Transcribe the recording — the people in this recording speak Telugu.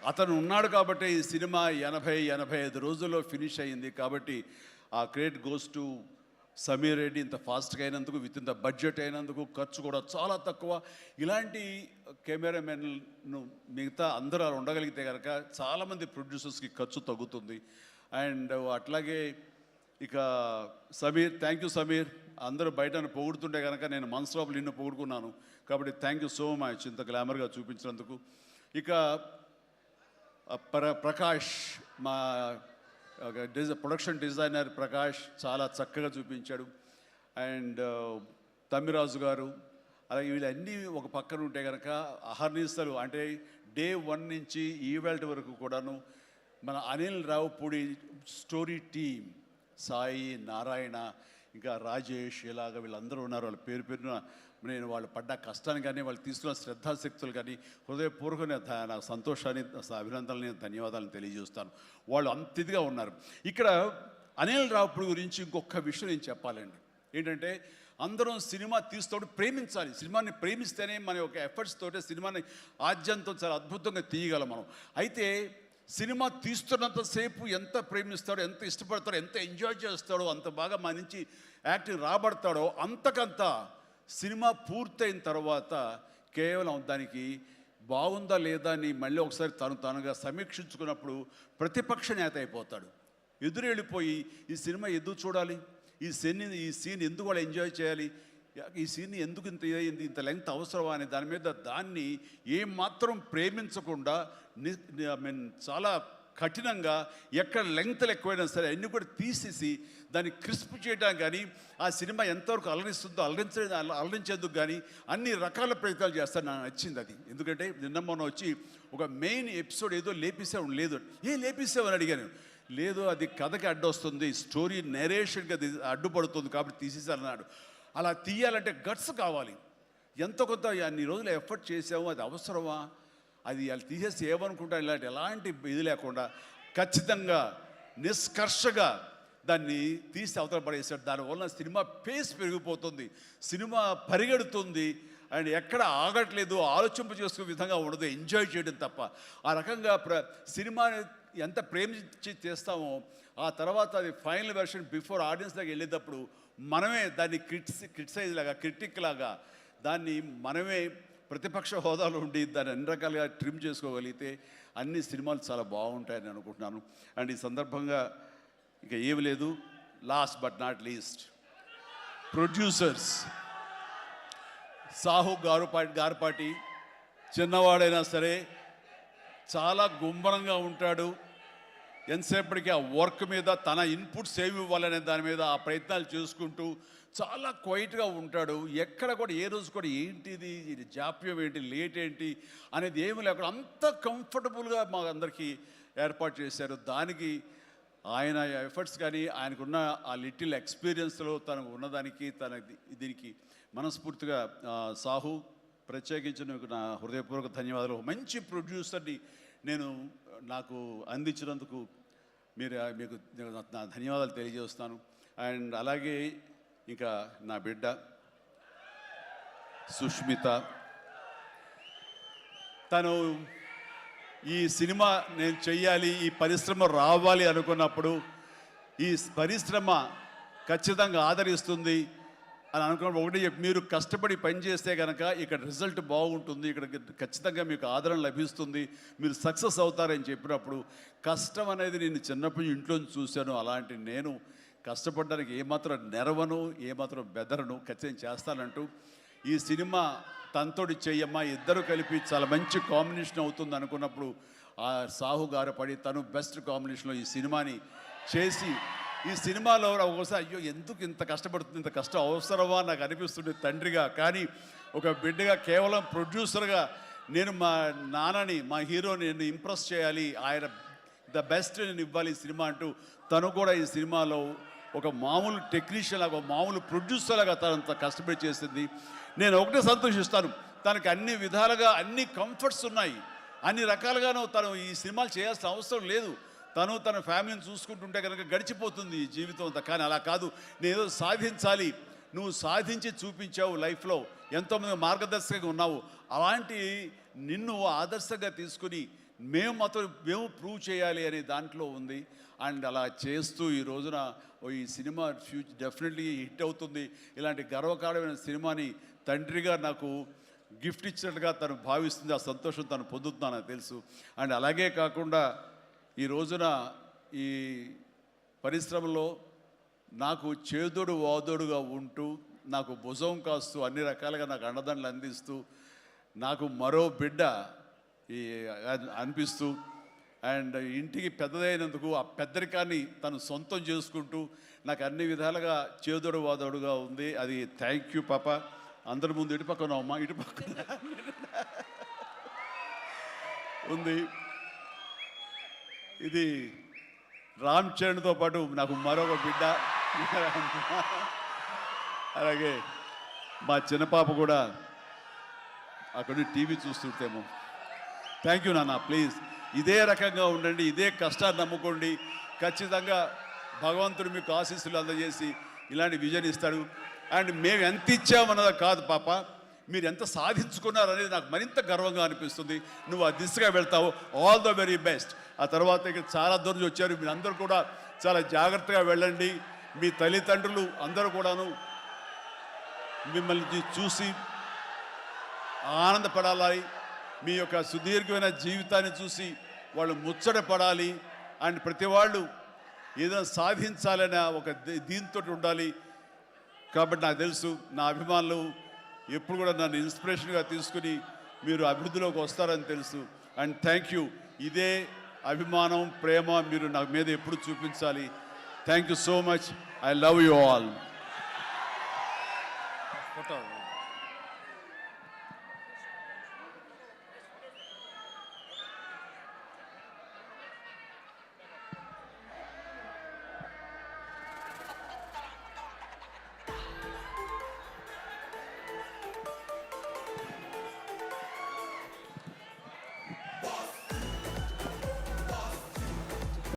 అతను ఉన్నాడు కాబట్టి ఈ సినిమా 80-85 రోజుల్లో ఫినిష్ అయ్యింది. కాబట్టి ఆ credit goes to Sameer Reddy. ఇంత ఫాస్ట్గా అయినందుకు, విత్ ఇన్ ద బడ్జెట్ అయినందుకు, ఖర్చు కూడా చాలా తక్కువ. ఇలాంటి కెమెరామెన్ను మిగతా అందరూ ఉండగలిగితే కనుక చాలామంది ప్రొడ్యూసర్స్కి ఖర్చు తగ్గుతుంది. అండ్ అట్లాగే ఇక సమీర్, థ్యాంక్ యూ సమీర్. అందరూ బయట పొగుడుతుంటే కనుక నేను మనసులో నిన్ను పొగుడుకున్నాను. కాబట్టి థ్యాంక్ యూ సో మచ్ ఇంత గ్లామర్గా చూపించినందుకు. ఇక ప్రకాష్, మా ప్రొడక్షన్ డిజైనర్ ప్రకాష్ చాలా చక్కగా చూపించాడు. అండ్ తమ్మిరాజు గారు, అలాగే వీళ్ళన్నీ ఒక పక్కన ఉంటే కనుక అహర్నిశలు అంటే డే 1 నుంచి ఈవెల్ట్ వరకు కూడాను మన అనిల్ రావుపూడి స్టోరీ టీమ్, సాయి, నారాయణ, ఇంకా రాజేష్, ఇలాగ వీళ్ళందరూ ఉన్నారు. వాళ్ళ పేరు పేరున నేను వాళ్ళు పడ్డ కష్టాన్ని కానీ, వాళ్ళు తీసుకున్న శ్రద్ధాశక్తులు కానీ హృదయపూర్వక నాకు సంతోషాన్ని, అభినందనని, ధన్యవాదాలను తెలియజేస్తాను. వాళ్ళు అంత ఇదిగా ఉన్నారు. ఇక్కడ అనిల్ రావుపూడి గురించి ఇంకొక విషయం నేను చెప్పాలండి. ఏంటంటే అందరం సినిమా తీస్తూ ప్రేమించాలి. సినిమాని ప్రేమిస్తేనే మన యొక్క ఎఫర్ట్స్ తోటే సినిమాని ఆద్యంతం చాలా అద్భుతంగా తీయగలం మనం. అయితే సినిమా తీస్తున్నంతసేపు ఎంత ప్రేమిస్తాడో, ఎంత ఇష్టపడతాడో, ఎంత ఎంజాయ్ చేస్తాడో, అంత బాగా మన నుంచి యాక్టింగ్ రాబడతాడో, అంతకంత సినిమా పూర్తయిన తర్వాత కేవలం దానికి బాగుందా లేదా అని మళ్ళీ ఒకసారి తనుగా సమీక్షించుకున్నప్పుడు ప్రతిపక్ష నేత అయిపోతాడు. ఎదురెళ్ళిపోయి ఈ సినిమా ఎందుకు చూడాలి, ఈ సీన్ ఎందుకు వాళ్ళు ఎంజాయ్ చేయాలి, ఈ సీన్ ఎందుకు ఇంత లెంగ్త్ అవసరమా అనే దాని మీద దాన్ని ఏమాత్రం ప్రేమించకుండా చాలా కఠినంగా ఎక్కడ లెంగ్త్లు ఎక్కువైనా సరే అన్నీ కూడా తీసేసి దాన్ని క్రిస్ప్ చేయడానికి కానీ, ఆ సినిమా ఎంతవరకు అలరిస్తుందో అలరించేందుకు కానీ అన్ని రకాల ప్రయత్నాలు చేస్తాను. నాకు నచ్చింది అది. ఎందుకంటే నిన్న మొన్న వచ్చి ఒక మెయిన్ ఎపిసోడ్ ఏదో లేపేసావు, లేదు లేపేసావని అడిగాను. లేదు, అది కథకి అడ్డొస్తుంది, స్టోరీ నెరేషన్కి అది అడ్డుపడుతుంది కాబట్టి తీసేసారన్నాడు. అలా తీయాలంటే గట్స్ కావాలి. ఎంత కొంత అన్ని రోజులు ఎఫర్ట్ చేసాము, అది అవసరమా, అది వాళ్ళు తీసేసి ఏమనుకుంటారు, ఎలాంటి ఇది లేకుండా ఖచ్చితంగా నిష్కర్షగా దాన్ని తీసి అవతల పడేసాడు. దానివల్ల సినిమా పేస్ పెరిగిపోతుంది, సినిమా పరిగెడుతుంది, అండ్ ఎక్కడ ఆగట్లేదు, ఆలోచింప చేసుకునే విధంగా ఉండదు, ఎంజాయ్ చేయడం తప్ప. ఆ రకంగా సినిమాని ఎంత ప్రేమించి చేస్తామో ఆ తర్వాత అది ఫైనల్ వెర్షన్ బిఫోర్ ఆడియన్స్ దగ్గర వెళ్ళేటప్పుడు మనమే దాన్ని క్రిటిసైజ్ లాగా, క్రిటిక్ లాగా దాన్ని మనమే ప్రతిపక్ష హోదాలో ఉండి దాన్ని అన్ని రకాలుగా ట్రిమ్ చేసుకోగలిగితే అన్ని సినిమాలు చాలా బాగుంటాయని అనుకుంటున్నాను. అండ్ ఈ సందర్భంగా ఇక ఏమి లేదు, last but not least producers Sahu Garapati చిన్నవాడైనా సరే చాలా గుంభరంగా ఉంటాడు. ఎంతసేపటికి ఆ వర్క్ మీద తన ఇన్పుట్స్ ఏమి ఇవ్వాలనే దాని మీద ఆ ప్రయత్నాలు చేసుకుంటూ చాలా క్వైట్గా ఉంటాడు. ఎక్కడ కూడా ఏ రోజు కూడా ఏంటిది, ఇది జాప్యం ఏంటి, లేట్ ఏంటి అనేది ఏమి లేకుండా అంత కంఫర్టబుల్గా మా అందరికీ ఏర్పాటు చేశారు. దానికి ఆయన ఎఫర్ట్స్ కానీ, ఆయనకున్న ఆ లిటిల్ ఎక్స్పీరియన్స్లో తనకు ఉన్నదానికి దీనికి మనస్ఫూర్తిగా సాహు ప్రత్యేకించి నా హృదయపూర్వక ధన్యవాదాలు. మంచి ప్రొడ్యూసర్ని నాకు అందించినందుకు మీకు నా ధన్యవాదాలు తెలియజేస్తాను. అండ్ అలాగే ఇంకా నా బిడ్డ సుష్మిత, తను ఈ సినిమా నేను చెయ్యాలి, ఈ పరిశ్రమ రావాలి అనుకున్నప్పుడు ఈ పరిశ్రమ ఖచ్చితంగా ఆదరిస్తుంది అని అనుకున్నప్పుడు ఒకటి మీరు కష్టపడి పనిచేస్తే కనుక ఇక్కడ రిజల్ట్ బాగుంటుంది, ఇక్కడ ఖచ్చితంగా మీకు ఆదరణ లభిస్తుంది, మీరు సక్సెస్ అవుతారని చెప్పినప్పుడు కష్టం అనేది నేను చిన్నప్పుడు ఇంట్లో చూశాను. అలాంటి నేను కష్టపడడానికి ఏమాత్రం నెరవను, ఏమాత్రం బెదరను, ఖచ్చితంగా చేస్తానంటూ ఈ సినిమా తనతోటి చెయ్యమ్మా, ఇద్దరు కలిపి చాలా మంచి కాంబినేషన్ అవుతుంది అనుకున్నప్పుడు ఆ సాహు గారు పడి తను బెస్ట్ కాంబినేషన్లో ఈ సినిమాని చేసి ఈ సినిమాలో ఒకసారి అయ్యో ఎందుకు ఇంత కష్టపడుతుంది, ఇంత కష్టం అవసరమా నాకు అనిపిస్తుంది తండ్రిగా. కానీ ఒక బిడ్డగా కేవలం ప్రొడ్యూసర్గా నేను మా నాన్నని, మా హీరోని నేను ఇంప్రెస్ చేయాలి, ఆయన ద బెస్ట్ నేను ఇవ్వాలి ఈ సినిమా అంటూ తను కూడా ఈ సినిమాలో ఒక మామూలు టెక్నీషియన్ లాగా, ప్రొడ్యూసర్ ప్రొడ్యూసర్లాగా తనంత కష్టపడి చేసింది. నేను ఒకటే సంతోషిస్తాను, తనకి అన్ని విధాలుగా అన్ని కంఫర్ట్స్ ఉన్నాయి, అన్ని రకాలుగాను తను ఈ సినిమాలు చేయాల్సిన అవసరం లేదు. తన ఫ్యామిలీని చూసుకుంటుంటే కనుక గడిచిపోతుంది ఈ జీవితం అంతా. కానీ అలా కాదు, నేనేదో సాధించాలి, నువ్వు సాధించి చూపించావు, లైఫ్లో ఎంతోమంది మార్గదర్శకంగా ఉన్నావు, అలాంటి నిన్ను ఆదర్శంగా తీసుకుని మేము ప్రూవ్ చేయాలి అనే దాంట్లో ఉంది. అండ్ అలా చేస్తూ ఈ రోజున ఈ సినిమా డెఫినెట్లీ హిట్ అవుతుంది. ఇలాంటి గర్వకారణమైన సినిమాని తండ్రిగా నాకు గిఫ్ట్ ఇచ్చినట్టుగా తను భావిస్తుంది. ఆ సంతోషం తను పొందుతున్నానని తెలుసు. అండ్ అలాగే కాకుండా ఈ రోజున ఈ పరిశ్రమలో నాకు చేదోడు వాదోడుగా ఉంటూ, నాకు భుజం కాస్తూ, అన్ని రకాలుగా నాకు అండదండలు అందిస్తూ, నాకు మరో బిడ్డ ఈ అనిపిస్తూ, అండ్ ఇంటికి పెద్దదైనందుకు ఆ పెద్దరికాన్ని తను సొంతం చేసుకుంటూ నాకు అన్ని విధాలుగా చేదోడు వాదోడుగా ఉంది. అది థ్యాంక్ యూ పాప. అందరి ముందు ఇటు పక్కన అమ్మ, ఇటు పక్కన ఉంది. ఇది రామ్ చరణ్తో పాటు నాకు మరొక బిడ్డ. అలాగే మా చిన్న పాప కూడా అక్కడ టీవీ చూస్తుంటేమో. థ్యాంక్ యూ నాన్న, ప్లీజ్ ఇదే రకంగా ఉండండి, ఇదే కష్టాన్ని నమ్ముకోండి. ఖచ్చితంగా భగవంతుడు మీకు ఆశీస్సులు అందజేసి ఇలాంటి విజన్ ఇస్తాడు. అండ్ మేము ఎంత ఇచ్చామన్నది కాదు పాప, మీరు ఎంత సాధించుకున్నారనేది నాకు మరింత గర్వంగా అనిపిస్తుంది. నువ్వు ఆ దిశగా వెళ్తావు. All the very best. ఆ తర్వాత ఇక్కడ చాలా దూరం వచ్చారు, మీరు అందరూ కూడా చాలా జాగ్రత్తగా వెళ్ళండి. మీ తల్లిదండ్రులు అందరూ కూడాను మిమ్మల్ని చూసి ఆనందపడాలి. మీ యొక్క సుదీర్ఘమైన జీవితాన్ని చూసి వాళ్ళు ముచ్చటపడాలి. అండ్ ప్రతి వాళ్ళు ఏదైనా సాధించాలనే ఒక దీంతో ఉండాలి. కాబట్టి నాకు తెలుసు నా అభిమానులు ఎప్పుడు కూడా నన్ను ఇన్స్పిరేషన్గా తీసుకుని మీరు అభివృద్ధిలోకి వస్తారని తెలుసు. And thank you. ఇదే అభిమానం, ప్రేమ మీరు నా మీద ఎప్పుడు చూపించాలి. Thank you so much. I love you all.